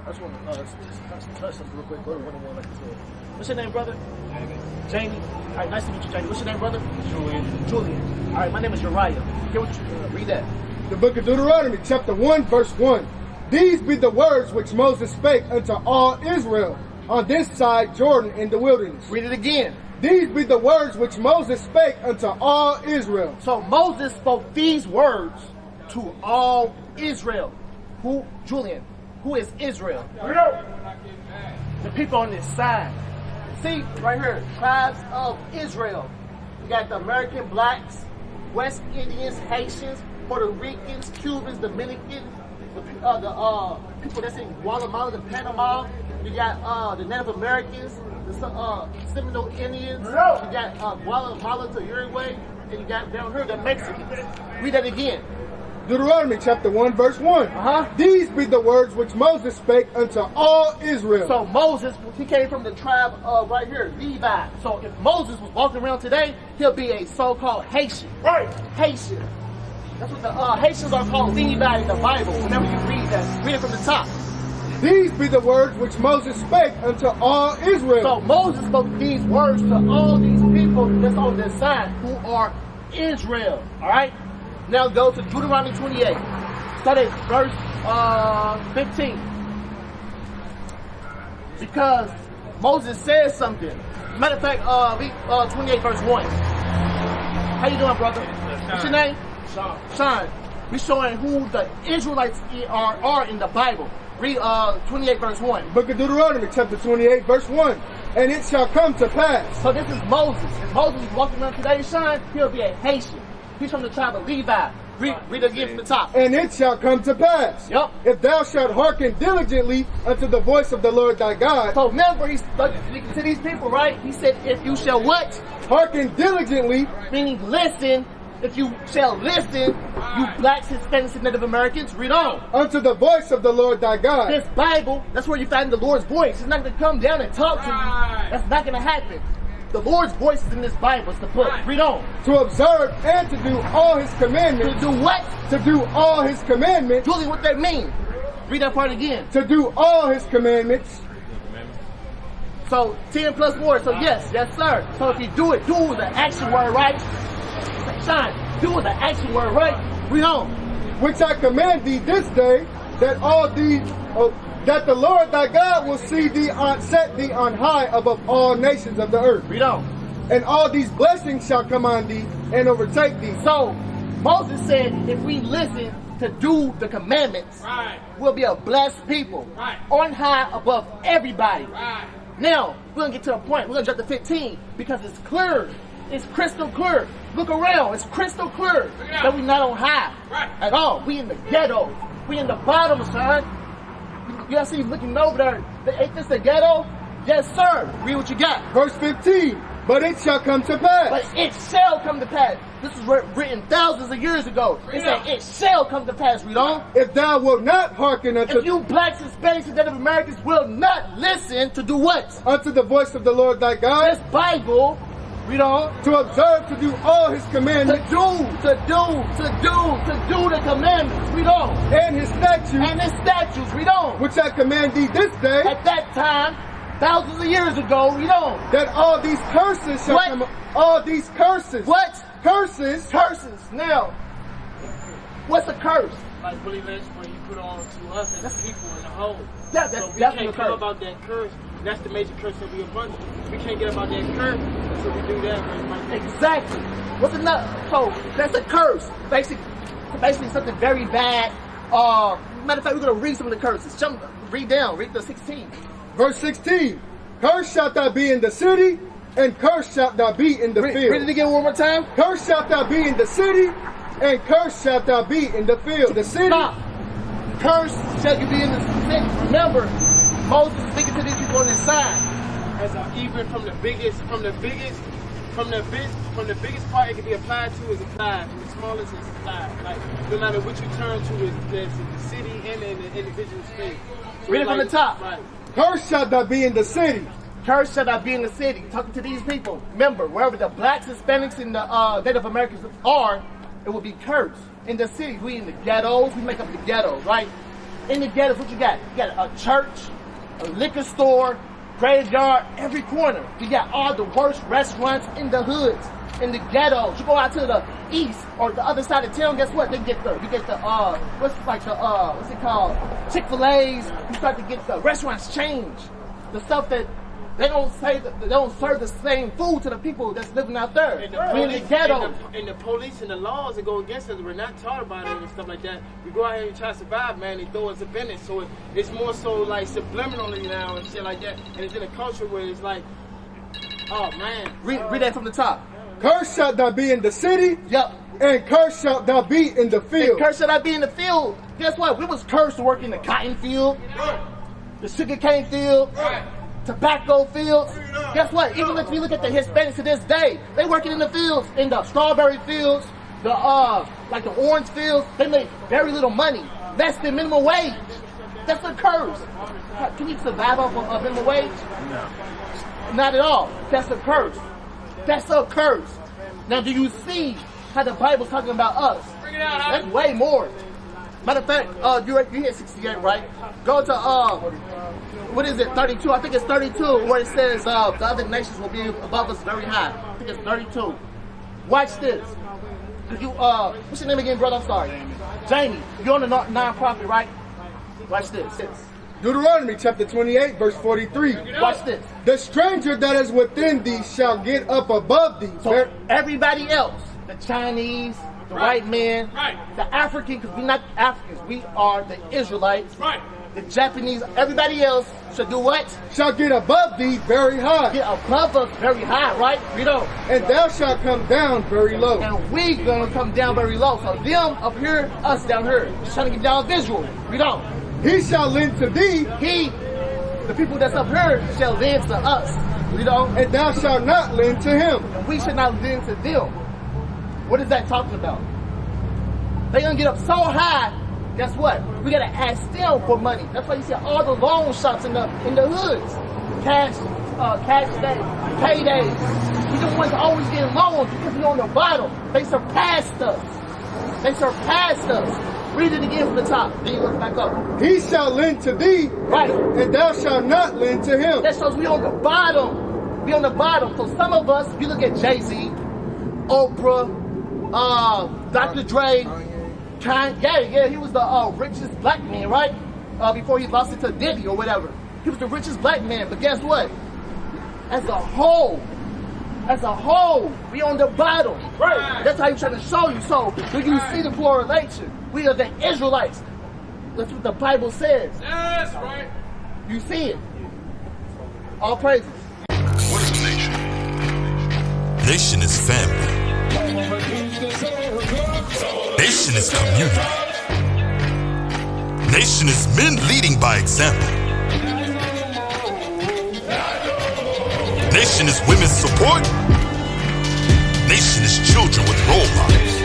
I just want to touch something real quick. Go to 101 like you said. What's your name, brother? Jamie. All right, nice to meet you, Jamie. What's your name, brother? Julian. All right, my name is Uriah. Okay, read that. The book of Deuteronomy, chapter 1, verse 1. These be the words which Moses spake unto all Israel on this side Jordan in the wilderness. Read it again. These be the words which Moses spake unto all Israel. So Moses spoke these words to all Israel. Who, Julian, who is Israel? The people on this side. See, right here, tribes of Israel. You got the American blacks, West Indians, Haitians, Puerto Ricans, Cubans, Dominicans, the people that's in Guatemala, the Panama. You got the Native Americans, the Seminole Indians. You got Guatemala to Uruguay, and you got down here the Mexicans. Read that again. Deuteronomy chapter 1, verse 1. These be the words which Moses spake unto all Israel. So Moses, he came from the tribe of right here, Levi. So if Moses was walking around today, he'll be a so-called Haitian. Right. Haitian. That's what the Haitians are called, Levi in the Bible. Whenever you read that, read it from the top. These be the words which Moses spake unto all Israel. So Moses spoke these words to all these people that's on this side who are Israel. All right? Now go to Deuteronomy 28. Start at verse 15. Because Moses says something. Matter of fact, 28 verse 1. How you doing, brother? What's your name? Sean. We're showing who the Israelites are in the Bible. Read 28 verse 1. Book of Deuteronomy chapter 28 verse 1. And it shall come to pass. So this is Moses. If Moses is walking around today, Sean, he'll be a Haitian. He's from the tribe of Levi. Read again from the top. And it shall come to pass. Yep. If thou shalt hearken diligently unto the voice of the Lord thy God. So remember, he's to these people, right? He said, if you shall what? Hearken diligently. Meaning listen. If you shall listen, you blacks, Hispanics, and Native Americans, read on. Unto the voice of the Lord thy God. This Bible, that's where you find the Lord's voice. He's not going to come down and talk to you. That's not going to happen. The Lord's voice is in this Bible. It's the book. Read on. To observe and to do all his commandments. To do what? To do all his commandments. Julie, what that mean? Read that part again. To do all his commandments. So 10 plus 4. So yes, sir. So if you do it, do the action word, right? Shine. Do the action word, right? Read on. Which I command thee this day, that all these, that the Lord thy God will see thee set thee on high above all nations of the earth. Read on. And all these blessings shall come on thee and overtake thee. So Moses said, if we listen to do the commandments, we'll be a blessed people, on high above everybody. Now we're gonna get to a point. We're gonna jump to 15 because it's clear. It's crystal clear. Look around. It's crystal clear that we're not on high at all. We in the ghetto. We in the bottom, son. You gotta see looking over there. Ain't this the ghetto? Yes, sir. Read what you got. Verse 15. But it shall come to pass. But it shall come to pass. This was written thousands of years ago. It said it shall come to pass. Read on. If thou wilt not hearken unto... If you blacks, Hispanics, and Native Americans will not listen to do what? Unto the voice of the Lord thy God. This Bible... Read on. To observe, to do all his commandments. To do the commandments. Read on. And his statutes. Read on. Which I command thee this day. At that time, thousands of years ago. Read on. That all these curses shall come. All these curses. What? Curses. Now, what's a curse? Like Willie Lynch, when you put on to us as people in the whole. That's so we definitely can't come about that curse. That's the major curse that we abundant. We can't get about that curse until we do that. Exactly. What's another? So that's a curse. Basically something very bad. Matter of fact, we're gonna read some of the curses. Read the 16. Verse 16. Cursed shalt thou be in the city, and cursed shalt thou be in the field. Read it again one more time. Cursed shalt thou be in the city, and cursed shalt thou be in the field. The city. Stop. Cursed shall you be in the city. Remember, Moses is speaking to these people on this side. As even from the biggest part, it can be applied to is applied. From the smallest is applied. Like no matter what you turn to, there's the city and in the individual space. So read it from the top. Right. Cursed shalt thou be in the city. Cursed shall thou be in the city. Talking to these people. Remember, wherever the blacks, Hispanics, and the Native Americans are, it will be cursed. In the cities, we in the ghettos, we make up the ghettos, right? In the ghettos, what you got? You got a church, a liquor store, graveyard, every corner. You got all the worst restaurants in the hoods, in the ghettos. You go out to the east or the other side of town, guess what? You get the what's it called? Chick-fil-A's. You start to get the restaurants change. The stuff that they don't serve the same food to the people that's living out there. And In the ghetto. And the police and the laws that go against us, we're not taught about it and stuff like that. We go out here and try to survive, man. They throw us up in it. So it's more so like subliminally now and shit like that. And it's in a culture where it's like, oh man. Read that from the top. Cursed shalt thou be in the city, Yep. and cursed shalt thou be in the And field. cursed should I be in the field. Guess what? We was cursed to work in the cotton field, the sugar cane field, tobacco fields. Guess what? Even if you look at the Hispanics to this day, they working in the fields, in the strawberry fields, the like the orange fields. They make very little money, less than minimum wage. That's a curse. Can you survive off of minimum wage? No. Not at all. That's a curse. That's a curse. Now, do you see how the Bible's talking about us? Bring it out, That's way more. Matter of fact, you hit 68, right? Go to, what is it, 32? I think it's 32, where it says the other nations will be above us very high. I think it's 32. Watch this. You, what's your name again, brother? I'm sorry. Jamie, you're on the non-profit, right? Watch this. Deuteronomy chapter 28, verse 43. Watch this. The stranger that is within thee shall get up above thee. So everybody else, the Chinese, the white man, the African, because we're not Africans, we are the Israelites, the Japanese, everybody else should do what? Shall get above thee very high. Get above us very high, right? We don't. And thou shalt come down very low. And we gonna come down very low. So them up here, us down here. Just trying to get down visual. We don't. He shall lend to thee, The people that's up here, shall lend to us. We don't. and thou shalt not lend to him. And we should not lend to them. What is that talking about? They gonna get up so high. Guess what? We gotta ask them for money. That's why you see all the loan shops in the hoods. Cash day, paydays. We the ones always getting loans because we're on the bottom. They surpassed us. Read it again from the top. Then you look back up. He shall lend to thee, Right. and thou shalt not lend to him. That shows we on the bottom. We on the bottom. So some of us, if you look at Jay-Z, Oprah, Dr. Dre, Kanye, he was the richest black man, right? Before he lost it to Diddy or whatever. He was the richest black man. But guess what? As a whole, we on the bottom. Right. That's how he's trying to show you. So do you see the correlation? We are the Israelites. That's what the Bible says. Yes, right. You see it. All praises. What is a nation? Nation is family. Nation is community. Nation is men leading by example. Nation is women's support. Nation is children with role models.